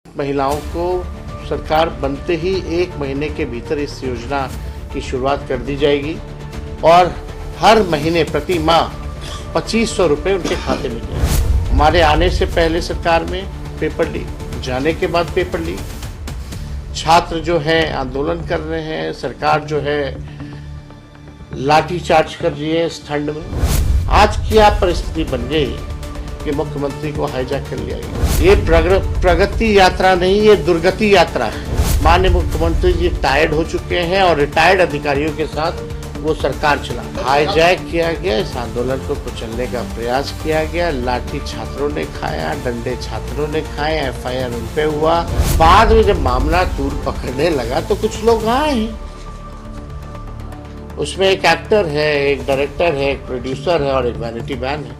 महिलाओं को सरकार बनते ही 1 महीने के भीतर इस योजना की शुरुआत कर दी जाएगी और हर महीने प्रति माह 2500 रुपये उनके खाते में जाएंगे। हमारे आने से पहले सरकार में पेपर लीक, जाने के बाद पेपर लीक, छात्र जो है आंदोलन कर रहे हैं, सरकार जो है लाठीचार्ज कर रही है इस ठंड में। आज क्या परिस्थिति बन गई कि मुख्यमंत्री को हाईजैक कर लिया गया। ये प्रगति यात्रा नहीं, ये दुर्गति यात्रा है। माननीय मुख्यमंत्री जी टायर्ड हो चुके हैं और रिटायर्ड अधिकारियों के साथ वो सरकार चला। हाईजैक किया गया, इस आंदोलन को कुचलने का प्रयास किया गया। लाठी छात्रों ने खाया, डंडे छात्रों ने खाए, एफआईआर उन पे हुआ। बाद में जब मामला तूल पकड़ने लगा तो कुछ लोग आए हैं, उसमें एक एक्टर है, एक डायरेक्टर है, एक प्रोड्यूसर है और एक वैनिटी मैन है।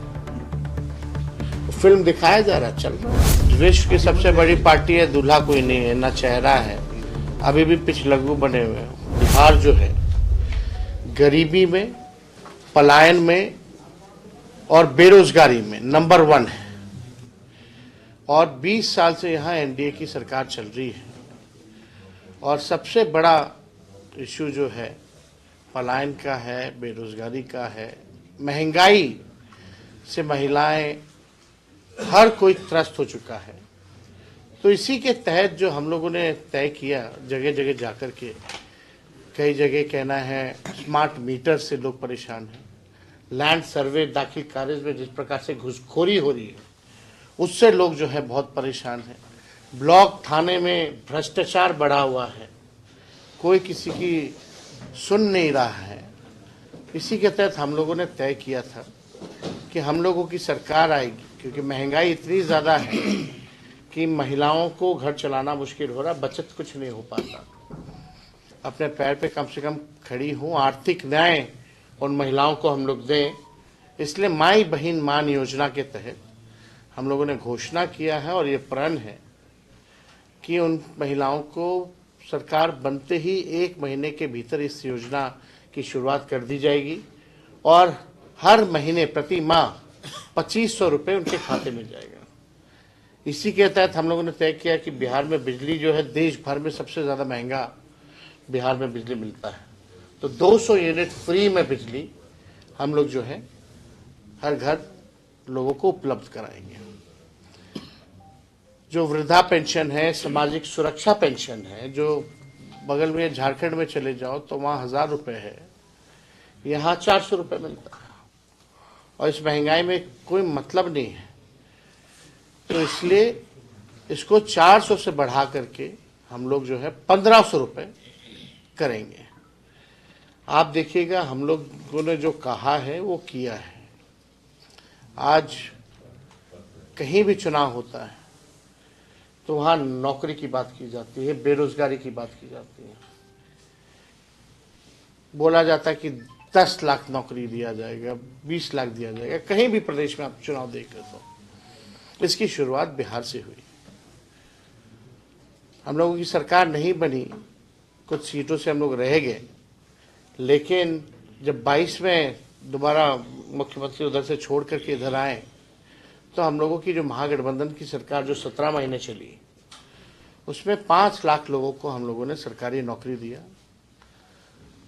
फिल्म दिखाया जा रहा, चल रहा है। विश्व की सबसे बड़ी पार्टी है, दूल्हा कोई नहीं है, ना चेहरा है, अभी भी पिछलग्गू बने हुए हैं। बिहार जो है गरीबी में, पलायन में और बेरोजगारी में नंबर 1 है और 20 साल से यहाँ एनडीए की सरकार चल रही है और सबसे बड़ा इशू जो है पलायन का है, बेरोजगारी का है, महंगाई से महिलाएं हर कोई त्रस्त हो चुका है। तो इसी के तहत जो हम लोगों ने तय किया, जगह जगह जाकर के, कई जगह कहना है स्मार्ट मीटर से लोग परेशान हैं, लैंड सर्वे दाखिल कार्य में जिस प्रकार से घुसखोरी हो रही है उससे लोग जो है बहुत परेशान हैं। ब्लॉक थाने में भ्रष्टाचार बढ़ा हुआ है, कोई किसी की सुन नहीं रहा है। इसी के तहत हम लोगों ने तय किया था कि हम लोगों की सरकार आएगी, क्योंकि महंगाई इतनी ज़्यादा है कि महिलाओं को घर चलाना मुश्किल हो रहा, बचत कुछ नहीं हो पाता। अपने पैर पे कम से कम खड़ी हूँ, आर्थिक न्याय उन महिलाओं को हम लोग दें। इसलिए माई बहन मान योजना के तहत हम लोगों ने घोषणा किया है और ये प्रण है कि उन महिलाओं को सरकार बनते ही 1 महीने के भीतर इस योजना की शुरुआत कर दी जाएगी और हर महीने प्रति माह 2500 रुपये उनके खाते में जाएगा। इसी के तहत हम लोगों ने तय किया कि बिहार में बिजली जो है देश भर में सबसे ज़्यादा महंगा बिहार में बिजली मिलता है, तो 200 यूनिट फ्री में बिजली हम लोग जो है हर घर लोगों को उपलब्ध कराएंगे। जो वृद्धा पेंशन है, सामाजिक सुरक्षा पेंशन है, जो बगल में झारखंड में चले जाओ तो वहाँ 1000 रुपये है, यहाँ 400 रुपये मिलता है और इस महंगाई में कोई मतलब नहीं है। तो इसलिए इसको 400 से बढ़ा करके हम लोग जो है 1500 रुपये करेंगे। आप देखिएगा हम लोगों ने जो कहा है वो किया है। आज कहीं भी चुनाव होता है तो वहाँ नौकरी की बात की जाती है, बेरोजगारी की बात की जाती है। बोला जाता है कि 10 लाख नौकरी दिया जाएगा, 20 लाख दिया जाएगा। कहीं भी प्रदेश में आप चुनाव देख रहे तो इसकी शुरुआत बिहार से हुई। हम लोगों की सरकार नहीं बनी, कुछ सीटों से हम लोग रह गए, लेकिन जब 22 में दोबारा मुख्यमंत्री उधर से छोड़ करके इधर आए तो हम लोगों की जो महागठबंधन की सरकार जो 17 महीने चली उसमें 5 लाख लोगों को हम लोगों ने सरकारी नौकरी दिया।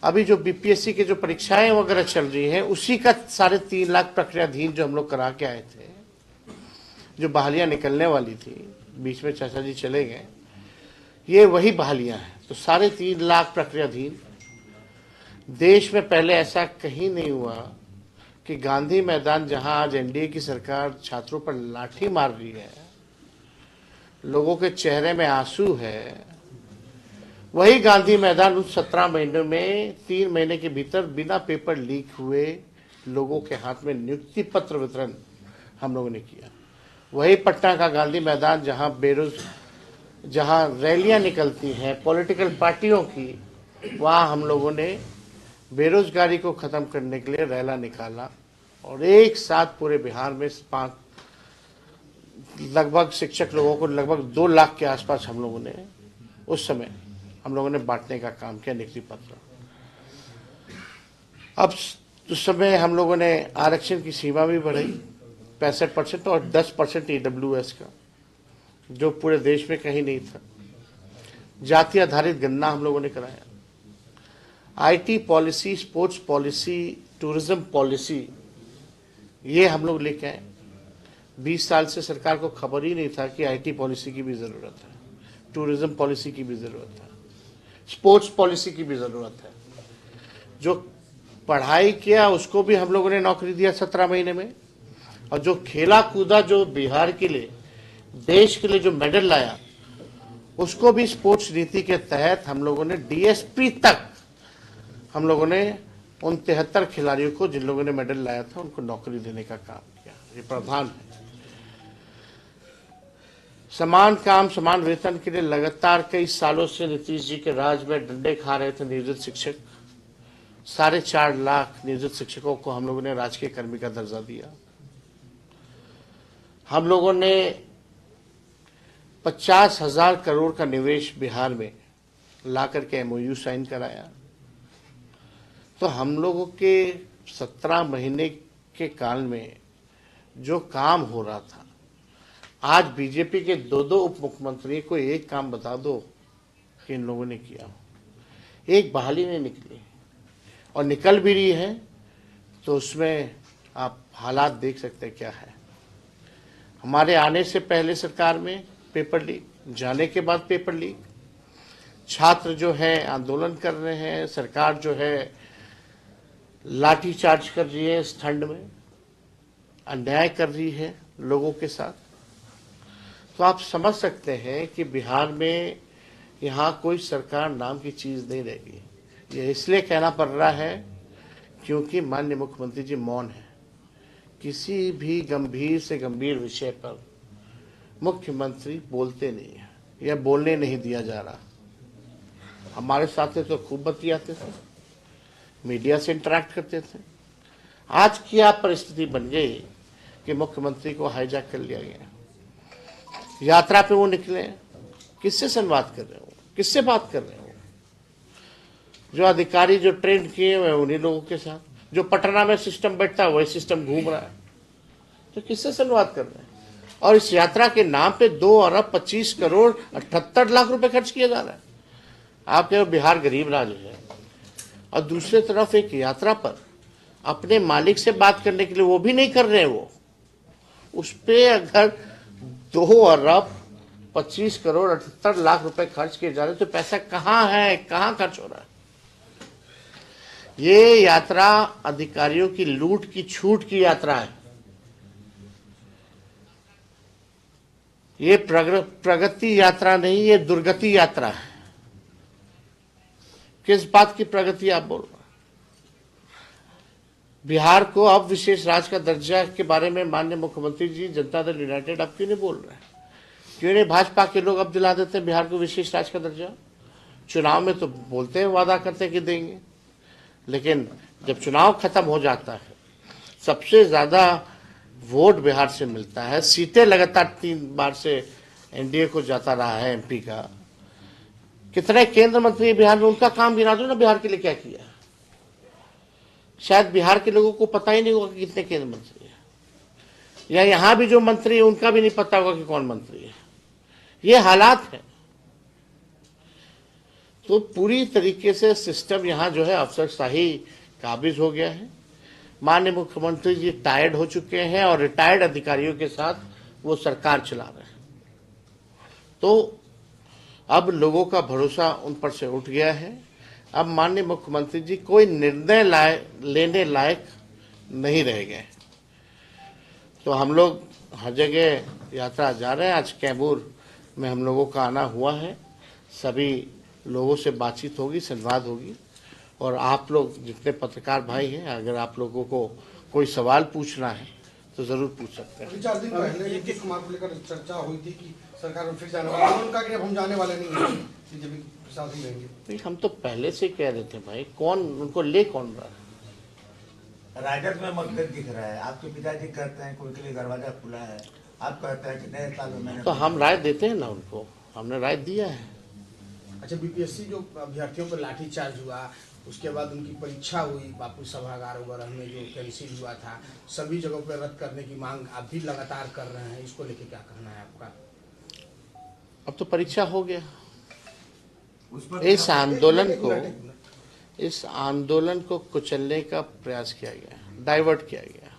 अभी जो बीपीएससी की जो परीक्षाएं वगैरह चल रही हैं उसी का 3.5 लाख प्रक्रियाधीन जो हम लोग करा के आए थे, जो बहालियां निकलने वाली थी, बीच में चाचा जी चले गए, ये वही बहालियां हैं। तो 3.5 लाख प्रक्रियाधीन, देश में पहले ऐसा कहीं नहीं हुआ कि गांधी मैदान जहां आज एनडीए की सरकार छात्रों पर लाठी मार रही है, लोगों के चेहरे में आंसू है, वही गांधी मैदान उस 17 महीनों में 3 महीने के भीतर बिना पेपर लीक हुए लोगों के हाथ में नियुक्ति पत्र वितरण हम लोगों ने किया। वही पटना का गांधी मैदान जहां रैलियां निकलती हैं पॉलिटिकल पार्टियों की, वहां हम लोगों ने बेरोजगारी को खत्म करने के लिए रैला निकाला और एक साथ पूरे बिहार में लगभग शिक्षक लोगों को लगभग 2 लाख के आसपास हम लोगों ने उस समय हम लोगों ने बांटने का काम किया, नियुक्ति पत्र। अब उस समय हम लोगों ने आरक्षण की सीमा भी बढ़ाई 65% और 10% ईडब्ल्यूएस का। जो पूरे देश में कहीं नहीं था। जाति आधारित गणना हम लोगों ने कराया। IT policy, sports policy, tourism policy, ये हम लोग लेके आए। 20 साल से सरकार को खबर ही नहीं था कि आईटी पॉलिसी की भी जरूरत है, टूरिज्म पॉलिसी की भी जरूरत है, स्पोर्ट्स पॉलिसी की भी जरूरत है। जो पढ़ाई किया उसको भी हम लोगों ने नौकरी दिया 17 महीने में, और जो खेला कूदा, जो बिहार के लिए, देश के लिए जो मेडल लाया, उसको भी स्पोर्ट्स नीति के तहत हम लोगों ने डीएसपी तक हम लोगों ने उन 73 खिलाड़ियों को, जिन लोगों ने मेडल लाया था, उनको नौकरी देने का काम किया। ये प्रावधान है। समान काम समान वेतन के लिए लगातार कई सालों से नीतीश जी के राज में डंडे खा रहे थे नियोजित शिक्षक। 4.5 लाख नियोजित शिक्षकों को हम लोगों ने राजकीय कर्मी का दर्जा दिया। हम लोगों ने 50,000 करोड़ का निवेश बिहार में ला करके एमओयू साइन कराया। तो हम लोगों के 17 महीने के काल में जो काम हो रहा था, आज बीजेपी के 2 उप मुख्यमंत्री को एक काम बता दो कि इन लोगों ने किया। एक बहाली नहीं निकली, और निकल भी रही है तो उसमें आप हालात देख सकते हैं क्या है। हमारे आने से पहले सरकार में पेपर लीक, जाने के बाद पेपर लीक, छात्र जो है आंदोलन कर रहे हैं, सरकार जो है लाठी चार्ज कर रही है, इस ठंड में अन्याय कर रही है लोगों के साथ। तो आप समझ सकते हैं कि बिहार में यहाँ कोई सरकार नाम की चीज नहीं रहेगी। ये इसलिए कहना पड़ रहा है क्योंकि माननीय मुख्यमंत्री जी मौन है। किसी भी गंभीर से गंभीर विषय पर मुख्यमंत्री बोलते नहीं है, या बोलने नहीं दिया जा रहा। हमारे साथ तो खूब बतियाते थे, मीडिया से इंटरेक्ट करते थे। आज क्या परिस्थिति बन गई कि मुख्यमंत्री को हाईजैक कर लिया गया। यात्रा पे वो निकले, किससे संवाद कर रहे हो, किससे बात कर रहे हो? जो अधिकारी जो ट्रेन किए हुए उन्हीं लोगों के साथ, जो पटना में सिस्टम बैठता है वही सिस्टम घूम रहा है। तो किससे संवाद कर रहे हैं? और इस यात्रा के नाम पे 2 अरब 25 करोड़ 78 लाख रुपए खर्च किया जा रहा है। आप कहो बिहार गरीब राज्य है, और दूसरी तरफ एक यात्रा पर अपने मालिक से बात करने के लिए वो भी नहीं कर रहे हैं। वो उस पे अगर 2 अरब 25 करोड़ 78 लाख रुपए खर्च किए जा रहे हैं, तो पैसा कहाँ है, कहाँ खर्च हो रहा है? ये यात्रा अधिकारियों की लूट की छूट की यात्रा है। ये प्रगति यात्रा नहीं, ये दुर्गति यात्रा है। किस बात की प्रगति आप बोल रहे हैं? बिहार को अब विशेष राज्य का दर्जा के बारे में माननीय मुख्यमंत्री जी, जनता दल यूनाइटेड अब क्यों नहीं बोल रहे हैं? क्यों नहीं भाजपा के लोग अब दिला देते हैं बिहार को विशेष राज्य का दर्जा? चुनाव में तो बोलते हैं, वादा करते हैं कि देंगे, लेकिन जब चुनाव खत्म हो जाता है, सबसे ज्यादा वोट बिहार से मिलता है, सीटें लगातार 3 बार से एनडीए को जाता रहा है एमपी का। कितने केंद्र मंत्री बिहार में, उनका काम गिना दो ना, बिहार के लिए क्या किया। शायद बिहार के लोगों को पता ही नहीं होगा कि कितने केंद्र मंत्री है, या यहां भी जो मंत्री है उनका भी नहीं पता होगा कि कौन मंत्री है। ये हालात है। तो पूरी तरीके से सिस्टम यहां जो है अफसरशाही काबिज हो गया है। माननीय मुख्यमंत्री जी टायर्ड हो चुके हैं और रिटायर्ड अधिकारियों के साथ वो सरकार चला रहे हैं। तो अब लोगों का भरोसा उन पर से उठ गया है। अब माननीय मुख्यमंत्री जी कोई निर्णय लेने लायक नहीं रह गए। तो हम लोग हर जगह यात्रा जा रहे हैं। आज कैमूर में हम लोगों का आना हुआ है। सभी लोगों से बातचीत होगी, संवाद होगी, और आप लोग जितने पत्रकार भाई हैं, अगर आप लोगों को कोई सवाल पूछना है तो जरूर पूछ सकते हैं। 4 दिन पहले नीतीश कुमार को लेकर चर्चा हुई थी कि सरकार में फिर जाने वाले हैं, उनका कि अब हम जाने वाले नहीं हैं, बीजेपी के साथ ही रहेंगे। हम तो पहले से कह रहे थे भाई, कौन उनको ले कौन रहा है? राजद में मतभेद दिख रहा है। आपके पिताजी कहते हैं कोई के लिए दरवाजा खुला है, आप कहते हैं कि नए साल में। तो हम राय देते हैं ना उनको, हमने राय दिया है। अच्छा, बीपीएससी जो अभ्यर्थियों पर लाठीचार्ज हुआ, उसके बाद उनकी परीक्षा हुई बापू सभागार वगैरह में जो कैंसिल हुआ था, सभी जगहों पर रद्द करने की मांग आप भी लगातार कर रहे हैं, इसको लेके क्या कहना है आपका? अब तो परीक्षा हो गया। उस पर इस आंदोलन को कुचलने का प्रयास किया गया, डाइवर्ट किया गया।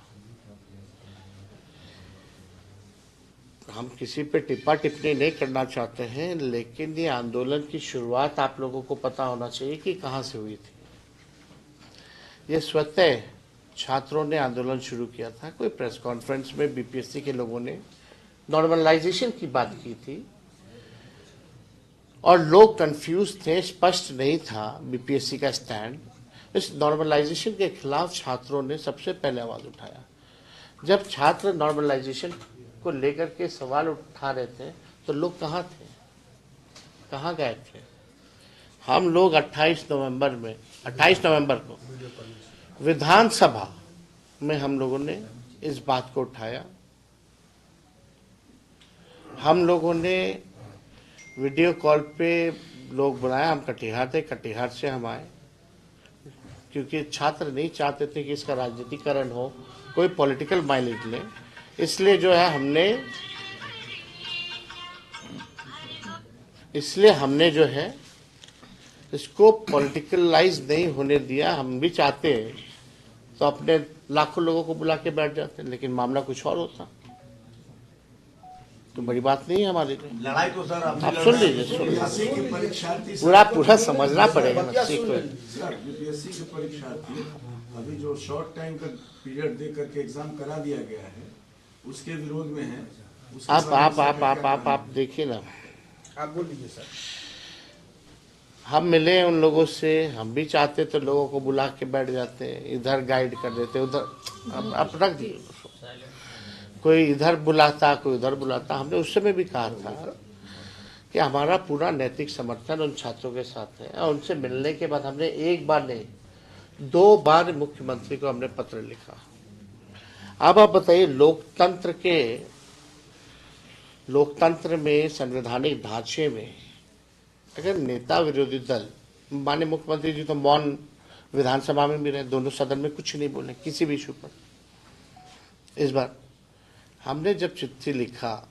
हम किसी पे टिप्पा टिप्पणी नहीं करना चाहते हैं, लेकिन ये आंदोलन की शुरुआत आप लोगों को पता होना चाहिए कि कहां से हुई थी। ये स्वतः छात्रों ने आंदोलन शुरू किया था। कोई प्रेस कॉन्फ्रेंस में बीपीएससी के लोगों ने नॉर्मलाइजेशन की बात की थी और लोग कंफ्यूज थे, स्पष्ट नहीं था बीपीएससी का स्टैंड। इस नॉर्मलाइजेशन के खिलाफ छात्रों ने सबसे पहले आवाज उठाया। जब छात्र नॉर्मलाइजेशन को लेकर के सवाल उठा रहे थे तो लोग कहाँ थे, कहाँ गए थे? हम लोग 28 नवंबर को विधानसभा में हम लोगों ने इस बात को उठाया। हम लोगों ने वीडियो कॉल पे लोग बुलाया। हम कटिहार थे, कटिहार से हम आए, क्योंकि छात्र नहीं चाहते थे कि इसका राजनीतिकरण हो, कोई पॉलिटिकल माइलेज ले। इसलिए जो है हमने जो है इसको पॉलिटिकलाइज नहीं होने दिया। हम भी चाहते तो अपने लाखों लोगों को बुला के बैठ जाते, लेकिन मामला कुछ और होता तो बड़ी बात नहीं है हमारे लिए। लड़ाई तो सर आप सुन लीजिए, पूरा समझना पड़ेगा ना। सर यूपीएससी के परीक्षार्थी अभी जो शॉर्ट टाइम का पीरियड दे करके एग्जाम करा दिया गया है, उसके विरोध में है। आप देखिए ना, आप बोल दीजिए सर। हम मिले उन लोगों से, हम भी चाहते तो लोगों को बुला के बैठ जाते, इधर गाइड कर देते, उधर अब रख दिए। कोई इधर बुलाता, कोई उधर बुलाता। हमने उस समय भी कहा था कि हमारा पूरा नैतिक समर्थन उन छात्रों के साथ है। और उनसे मिलने के बाद हमने एक बार नहीं 2 बार मुख्यमंत्री को हमने पत्र लिखा। अब आप बताइए, लोकतंत्र में, संवैधानिक ढांचे में अगर नेता विरोधी दल, माननीय मुख्यमंत्री जी तो मौन विधानसभा में भी रहे, दोनों सदन में कुछ नहीं बोले किसी भी इशू पर। इस बार हमने जब चिट्ठी लिखा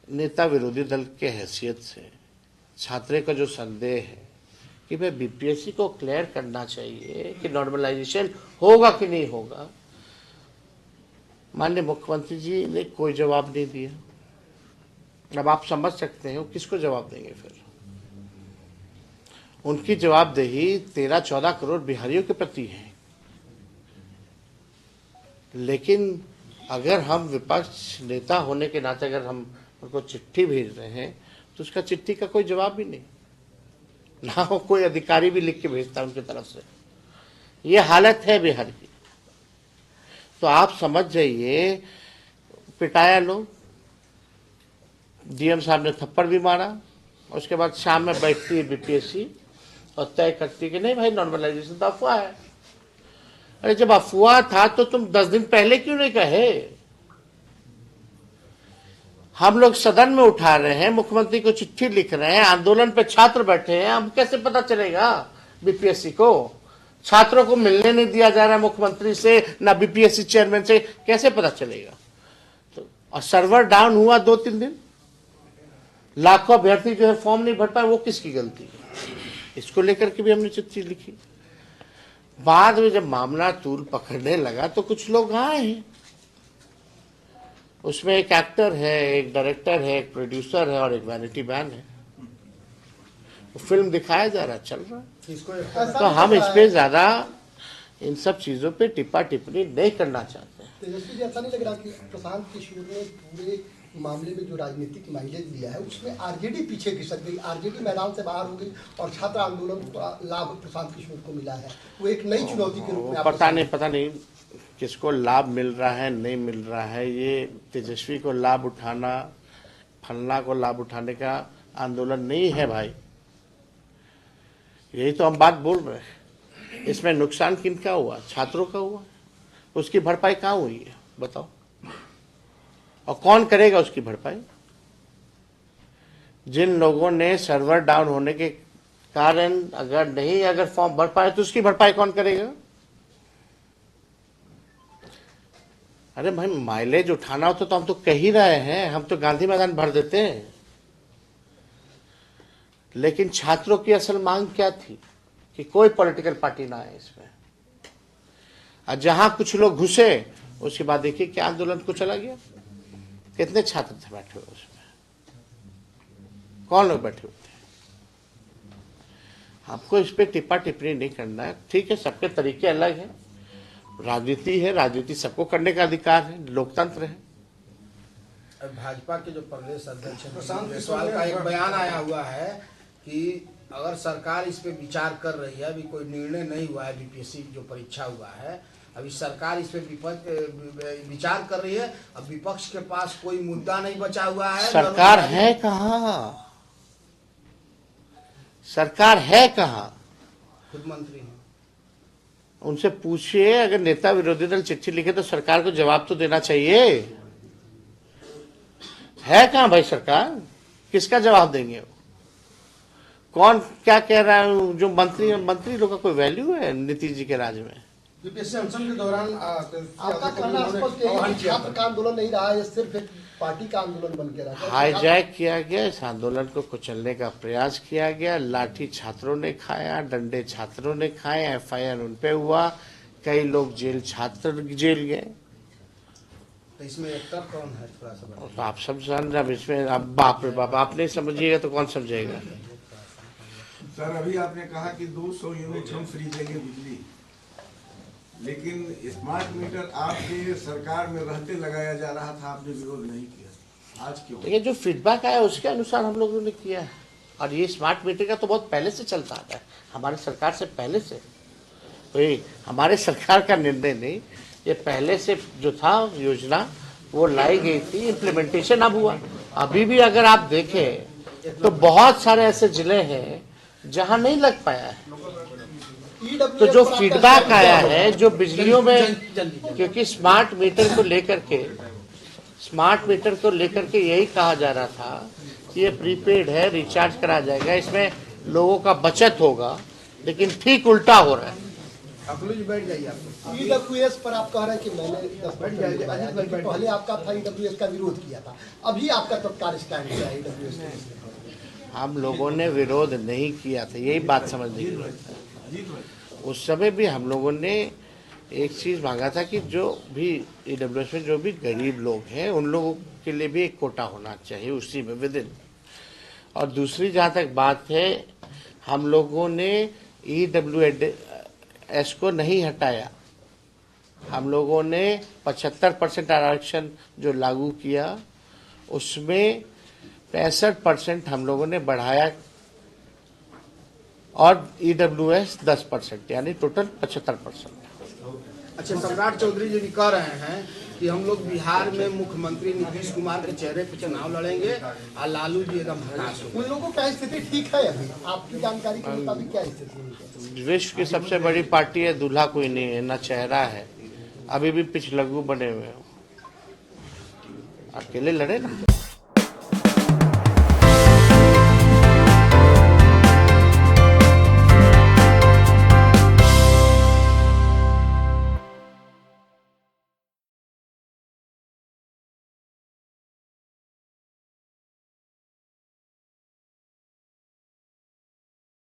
नेता विरोधी दल के हैसियत से, छात्रों का जो संदेह है कि भाई बीपीएससी को क्लियर करना चाहिए कि नॉर्मलाइजेशन होगा कि नहीं होगा, माननीय मुख्यमंत्री जी ने कोई जवाब नहीं दिया। अब आप समझ सकते हैं वो किसको जवाब देंगे फिर। उनकी जवाबदेही 13-14 करोड़ बिहारियों के प्रति है। लेकिन अगर हम विपक्ष नेता होने के नाते अगर हम उनको चिट्ठी भेज रहे हैं तो उसका चिट्ठी का कोई जवाब भी नहीं, ना हो कोई अधिकारी भी लिख के भेजता उनकी तरफ से। ये हालत है बिहार की। तो आप समझ जाइए, पिटाया लोग, डीएम साहब ने थप्पड़ भी मारा। उसके बाद शाम में बैठती है बीपीएससी और तय करती है कि नहीं भाई नॉर्मलाइजेशन तो अफवाह है। अरे जब अफवाह था तो तुम 10 दिन पहले क्यों नहीं कहे? हम लोग सदन में उठा रहे हैं, मुख्यमंत्री को चिट्ठी लिख रहे हैं, आंदोलन पे छात्र बैठे हैं। हम कैसे पता चलेगा बीपीएससी को? छात्रों को मिलने नहीं दिया जा रहा है मुख्यमंत्री से, ना बीपीएससी चेयरमैन से, कैसे पता चलेगा? तो और सर्वर डाउन हुआ 2-3 दिन, लाखों अभ्यर्थी जो है फॉर्म नहीं भर पाए, वो किसकी गलती है? इसको लेकर के भी हमने चिट्ठी लिखी। बाद में जब मामला तूल पकड़ने लगा तो कुछ लोग आए हैं, उसमें एक एक्टर है, एक डायरेक्टर है, एक प्रोड्यूसर है और एक वैनिटी मैन है। तो फिल्म दिखाया जा रहा है, चल रहा है। तो हम इस पे ज्यादा इन सब चीजों पे टिप्पा टिप्पणी नहीं करना चाहते हैं। तेजस्वी जी, ऐसा नहीं लग रहा कि प्रशांत किशोर ने पूरे मामले में जो राजनीतिक माइलेज दिया है उसमें आरजेडी पीछे खिसक गई, आरजेडी मैदान से बाहर हो गई और छात्र आंदोलन का लाभ प्रशांत किशोर को मिला है? वो एक नई चुनौती के रूप में पता नहीं किसको लाभ मिल रहा है, नहीं मिल रहा है। ये तेजस्वी को लाभ उठाना, फलना को लाभ उठाने का आंदोलन नहीं है भाई। यही तो हम बात बोल रहे हैं। इसमें नुकसान किनका हुआ? छात्रों का हुआ। उसकी भरपाई कहाँ हुई है बताओ? और कौन करेगा उसकी भरपाई? जिन लोगों ने सर्वर डाउन होने के कारण अगर फॉर्म भर पाए तो उसकी भरपाई कौन करेगा? अरे भाई माइलेज उठाना हो तो हम तो कह ही रहे हैं, हम तो गांधी मैदान भर देते हैं। लेकिन छात्रों की असल मांग क्या थी कि कोई पॉलिटिकल पार्टी ना आए इसमें, और जहां कुछ लोग घुसे उसके बाद देखिए क्या आंदोलन को चला गया। कितने छात्र थे बैठे हुए उसमें, कौन लोग बैठे हुए थे? आपको इस पे टिप्पा टिप्पणी नहीं करना है, ठीक है, सबके तरीके अलग हैं, राजनीति है, राजनीति सबको करने का अधिकार है, लोकतंत्र है। भाजपा के जो प्रदेश अध्यक्ष हैं प्रशांत जायसवाल का एक बयान आया हुआ है कि अगर सरकार इस पे विचार कर रही है, अभी कोई निर्णय नहीं हुआ है, बीपीएससी जो परीक्षा हुआ है, अभी सरकार इस पे विचार कर रही है, अब विपक्ष के पास कोई मुद्दा नहीं बचा हुआ है। सरकार है कहाँ? सरकार है कहाँ? खुद मंत्री हैं, उनसे पूछिए, अगर नेता विरोधी दल चिट्ठी लिखे तो सरकार को जवाब तो देना चाहिए। है कहाँ भाई सरकार? किसका जवाब देंगे? वो कौन क्या कह रहा है? जो मंत्री लोग का कोई वैल्यू है नीतीश जी के राज में? बीपीएससी अनशन के दौरान आपका कहना स्पष्ट है कि छात्र का आंदोलन नहीं रहा है, ये सिर्फ एक पार्टी का आंदोलन बन के रहा है। हाईजैक किया गया, इस आंदोलन को कुचलने का प्रयास किया गया, लाठी छात्रों ने खाया, डंडे छात्रों ने खाए, एफआईआर उन पे हुआ, कई लोग छात्र जेल गए। तो इसमें एक्टर कौन है थोड़ा सा बताइए। तो आप सब जान रहे, अब इसमें अब बाप रे बाप, आप नहीं समझिएगा तो कौन समझेगा? सर अभी आपने कहा कि 200 यूनिट हम फ्री देंगे बिजली, लेकिन स्मार्ट मीटर आपके सरकार में रहते लगाया जा रहा था, आपने विरोध नहीं किया, आज क्यों? देखिए, जो फीडबैक आया उसके अनुसार हम लोगों ने किया है, और ये स्मार्ट मीटर का तो बहुत पहले से चलता आता है, हमारी सरकार से पहले से। तो ये हमारे सरकार का निर्णय नहीं, ये पहले से जो था योजना वो लाई गई थी, इम्प्लीमेंटेशन अब हुआ। अभी भी अगर आप देखें तो बहुत सारे ऐसे जिले हैं जहां नहीं लग पाया है। तो जो फीडबैक आया है, जो बिजलियों में, क्योंकि स्मार्ट मीटर को लेकर के यही कहा जा रहा था कि ये प्रीपेड है, रिचार्ज करा जाएगा, इसमें लोगों का बचत होगा, लेकिन ठीक उल्टा हो रहा है। बैठ जाइए आप। ईडब्ल्यूएस पर आप कह रहे हैं कि मैंने 10 मिनट पहले आपका था ईडब्ल्यूएस का विरोध किया था, अभी आपका तत्काल स्टैंड क्या है ईडब्ल्यूएस के? हम लोगों ने विरोध नहीं किया था, यही बात समझने की जरूरत है। उस समय भी हम लोगों ने एक चीज मांगा था कि जो भी ईडब्ल्यूएस में जो भी गरीब लोग हैं उन लोगों के लिए भी एक कोटा होना चाहिए उसी में विदिन। और दूसरी जहाँ तक बात है, हम लोगों ने ईडब्ल्यूएस को नहीं हटाया, हम लोगों ने 75% आरक्षण जो लागू किया उसमें 65% हम लोगों ने बढ़ाया, और ईडब्ल्यूएस 10%, यानी टोटल 75%। अच्छा, सम्राट चौधरी जी भी कह रहे हैं कि हम लोग बिहार में मुख्यमंत्री नीतीश कुमार के चेहरे पे चुनाव लड़ेंगे और लालू जी एकदम हताश हो। उन लोगों का स्थिति ठीक है अभी? आपकी जानकारी के मुताबिक क्या स्थिति है? विश्व की सबसे बड़ी पार्टी है, दूल्हा कोई नहीं है, ना चेहरा है, अभी भी पिछलग्गू बने हुए हो, अकेले लड़े ना।